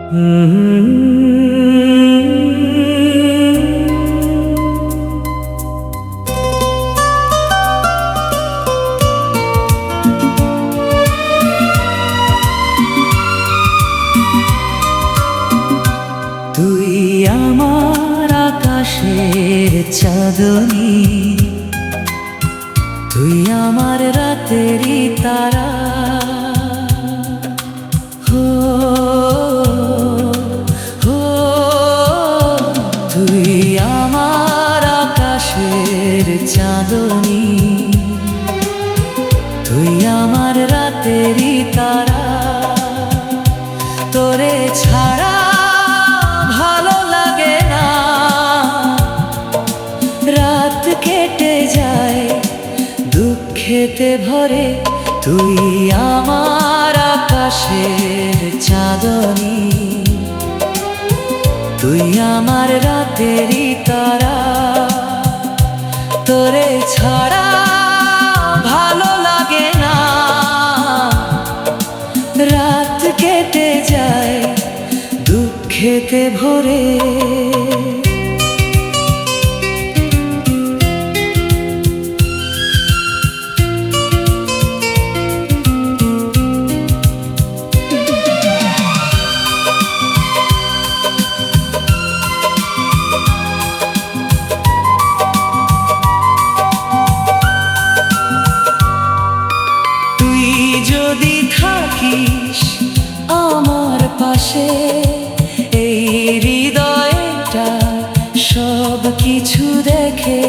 তুই আমার আকাশের চাঁদনী, তুই আমার রাতেরই তারা। হো হো তুই আমার আকাশের চাঁদনী, তুই আমার রাতেরই তারা। তোরে ছাড়া ভালো লাগে না, রাত কেটে যায় দুঃখেতে ভরে। তুই আমার আকাশের চাঁদনী, তুই আমার রাতেরই তারা। তোরে ছাড়া ভালো লাগে না, রাত কেটে যায় দুঃখেতে ভরে। যদি থাকিস আমার পাশে, এই হৃদয়টা সব কিছু দেখে।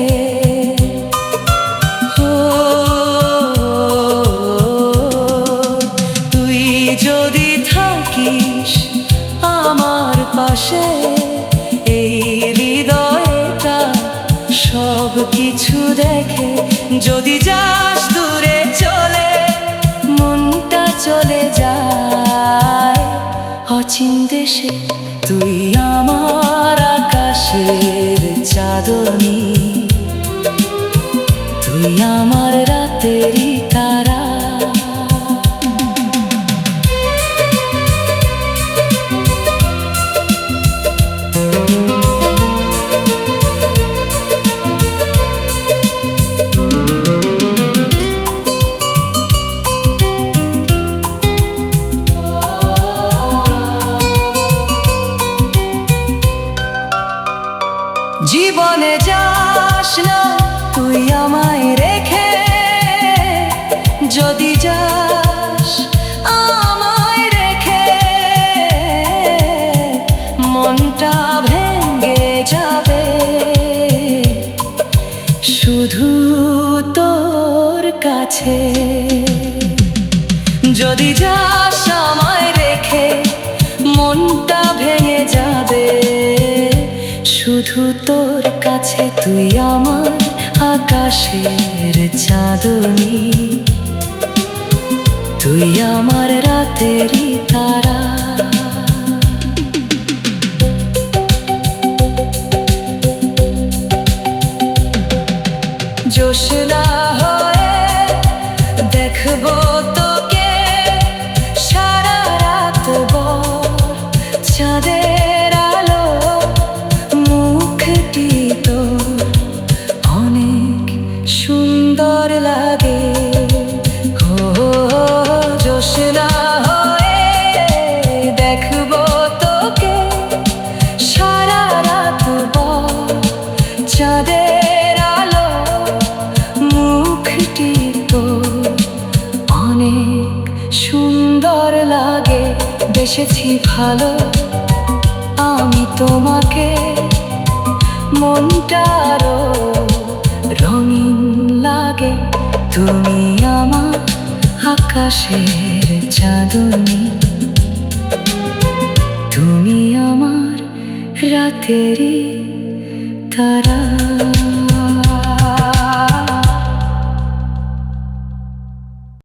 তুই যদি থাকিস আমার পাশে, এই হৃদয়টা সব কিছু দেখে। যদি যাস দূরে চলে, মনটা চলে যায় অচিন দেশে। তুই আমার আকাশের চাঁদনী, তুই আমার রাতেরই তারা। জীবনে যাস না তুই আমায় রেখে, যদি যাস আমায় রেখে, মনটা ভেঙে যাবে শুধু তোর কাছে। যদি যাস আমায় রেখে, মনটা ভেঙে যাবে শুধু তোর কাছে। তুই আমার আকাশের চাঁদনী, তুই আমার রাতেরই তারা। জোছনা হয়ে দেখবো তোকে সারা রাত ভর, চাঁদের আলো মুখটি তোর অনেক সুন্দর লাগে। জোছনা হয়ে দেখবো তোকে সারা রাত ভর, চাঁদের আলো মুখটি তোর অনেক সুন্দর লাগে। বেসেছি ভালো আমি তোমাকে, মনটারও রঙিন লাগে। তুমি আমার আকাশের চাঁদনী, তুমি আমার রাতেরই তারা।